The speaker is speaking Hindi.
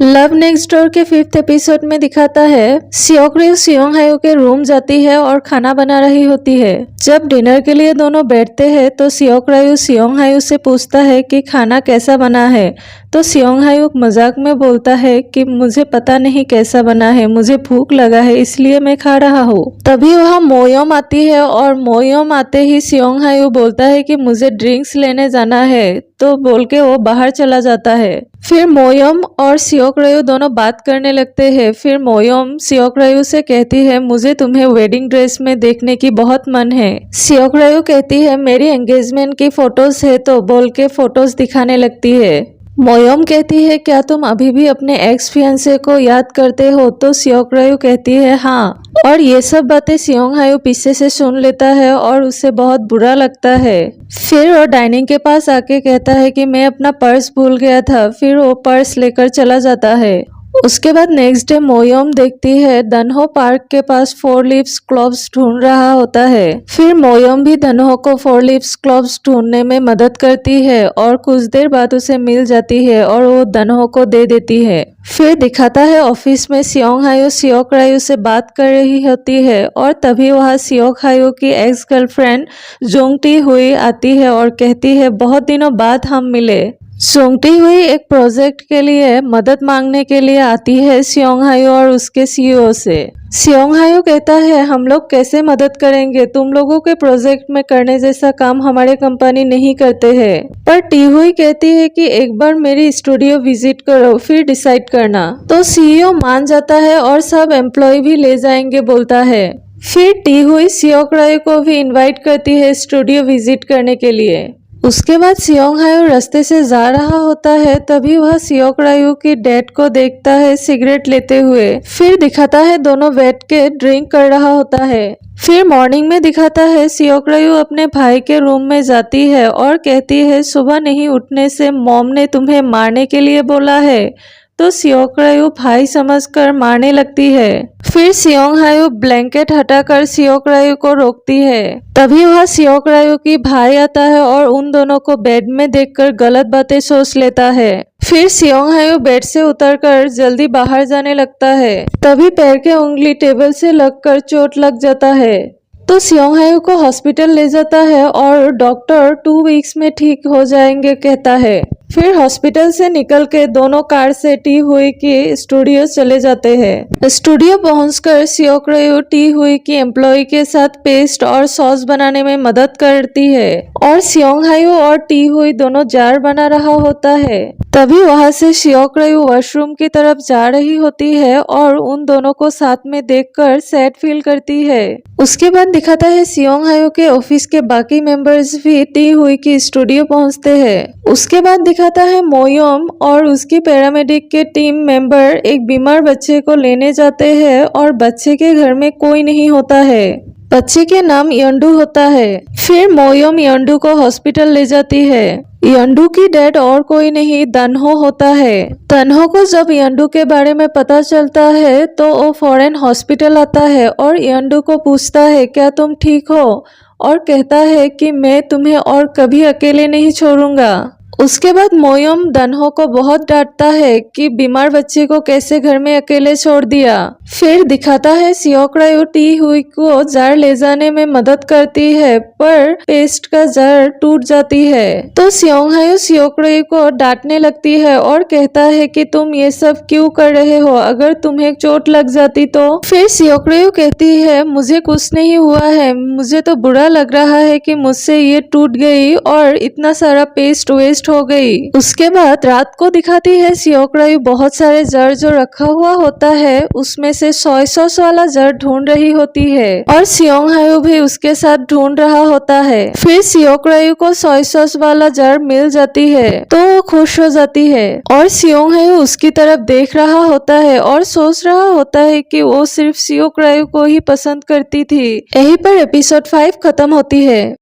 लव नेक्स्ट डोर के 5th एपिसोड में दिखाता है सियोक-रयू सियोंग हायो के रूम जाती है और खाना बना रही होती है। जब डिनर के लिए दोनों बैठते हैं तो सियोक-रयू सियोंग हायो से पूछता है कि खाना कैसा बना है, तो सियोंग हायो मजाक में बोलता है कि मुझे पता नहीं कैसा बना है, मुझे भूख लगा है इसलिए मैं खा रहा हूँ। तभी वहाँ मोयोम आती है और मोयोम आते ही सियोंग हायो बोलता है कि मुझे ड्रिंक्स लेने जाना है, तो बोल के वो बाहर चला जाता है। फिर मोयोम और सियोक-रयू दोनों बात करने लगते हैं। फिर मोयोम सियोक-रयू से कहती है मुझे तुम्हें वेडिंग ड्रेस में देखने की बहुत मन है। सियोक-रयू कहती है मेरी एंगेजमेंट की फोटोज है, तो बोल के फोटोज दिखाने लगती है। मोयोम कहती है क्या तुम अभी भी अपने एक्स फियांसे को याद करते हो, तो सियोक-रयू कहती है हाँ, और ये सब बातें सियोंग हायो पीछे से सुन लेता है और उसे बहुत बुरा लगता है। फिर वो डाइनिंग के पास आके कहता है कि मैं अपना पर्स भूल गया था। फिर वो पर्स लेकर चला जाता है। उसके बाद नेक्स्ट डे मोयोम देखती है दनहो पार्क के पास 4 लीव्स क्लोव्स ढूंढ रहा होता है। फिर मोयोम भी दनहो को 4 लीव्स क्लोव्स ढूंढने में मदद करती है और कुछ देर बाद उसे मिल जाती है और वो दनहो को दे देती है। फिर दिखाता है ऑफिस में सियोंग हायो सियोक-रयू से बात कर रही होती है और तभी वहाँ सियोक हायो की एक्स गर्लफ्रेंड जोंगटी हुई आती है और कहती है बहुत दिनों बाद हम मिले। जोंगटी हुई एक प्रोजेक्ट के लिए मदद मांगने के लिए आती है सियोंग हायो और उसके सीईओ से। सियोंग हायो कहता है हम लोग कैसे मदद करेंगे, तुम लोगों के प्रोजेक्ट में करने जैसा काम हमारे कंपनी नहीं करते हैं। पर टी हुई कहती है कि एक बार मेरी स्टूडियो विजिट करो फिर डिसाइड करना, तो सीईओ मान जाता है और सब एम्प्लॉय भी ले जाएंगे बोलता है। फिर टी हुई सियोक-रयू को भी इनवाइट करती है स्टूडियो विजिट करने के लिए। उसके बाद सियोंग हायो रास्ते से जा रहा होता है, तभी वह सियोक-रयू की डेट को देखता है सिगरेट लेते हुए। फिर दिखाता है दोनों बैठ के ड्रिंक कर रहा होता है। फिर मॉर्निंग में दिखाता है सियोक-रयू अपने भाई के रूम में जाती है और कहती है सुबह नहीं उठने से मॉम ने तुम्हें मारने के लिए बोला है, तो सियोक-रयू भाई समझकर मारने लगती है। फिर सियोंग हायो ब्लैंकेट हटाकर सियोक-रयू को रोकती है। तभी वह सियोक-रयू की भाई आता है और उन दोनों को बेड में देखकर गलत बातें सोच लेता है। फिर सियोंग हायो बेड से उतरकर जल्दी बाहर जाने लगता है। तभी पैर के उंगली टेबल से लगकर चोट लग जाता है, तो सियोंग हायो को हॉस्पिटल ले जाता है और डॉक्टर 2 वीक्स में ठीक हो जाएंगे कहता है। फिर हॉस्पिटल से निकल के दोनों कार से टी हुई की स्टूडियो चले जाते हैं। स्टूडियो पहुंचकर सियोक-रयू टी हुई की एम्प्लॉय के साथ पेस्ट और सॉस बनाने में मदद करती है और सियोंग हायो और टी हुई दोनों जार बना रहा होता है। तभी वहां से सियोक-रयू वॉशरूम की तरफ जा रही होती है और उन दोनों को साथ में देखकर सैड फील करती है। उसके बाद दिखाता है सियोंग हायो के ऑफिस के बाकी मेंबर्स भी टी हुई की स्टूडियो पहुंचते हैं। उसके बाद दिखाता है मोयोम और उसकी पैरामेडिक के टीम मेंबर एक बीमार बच्चे को लेने जाते हैं और बच्चे के घर में कोई नहीं होता है। बच्चे के नाम यंडू होता है। फिर मोयोम यंडू को हॉस्पिटल ले जाती है। यंडू की डैड और कोई नहीं दनहो होता है। दनहो को जब यंडू के बारे में पता चलता है तो वो फौरन हॉस्पिटल आता है और यंडू को पूछता है क्या तुम ठीक हो, और कहता है कि मैं तुम्हें और कभी अकेले नहीं छोड़ूंगा। उसके बाद मोयोम दनहो को बहुत डांटता है कि बीमार बच्चे को कैसे घर में अकेले छोड़ दिया। फिर दिखाता है सियोक-रयू टी हुई को जार ले जाने में मदद करती है, पर पेस्ट का जार टूट जाती है, तो सियोंग हायो सियोक-रयू को डांटने लगती है और कहता है कि तुम ये सब क्यों कर रहे हो, अगर तुम्हें चोट लग जाती तो। फिर सियोक-रयू कहती है मुझे कुछ नहीं हुआ है, मुझे तो बुरा लग रहा है कि मुझसे ये टूट गई और इतना सारा पेस्ट वेस्ट हो गई। उसके बाद रात को दिखाती है सियोक-रयू बहुत सारे जार जो रखा हुआ होता है उसमें से सोया सॉस वाला जार ढूंढ रही होती है और सियोंग हायो भी उसके साथ ढूंढ रहा होता है। फिर सियोक-रयू को सोया सॉस वाला जार मिल जाती है तो वो खुश हो जाती है और सियोंग हायो उसकी तरफ देख रहा होता है और सोच रहा होता है कि वो सिर्फ सियोक-रयू को ही पसंद करती थी। यहीं पर एपिसोड 5 खत्म होती है।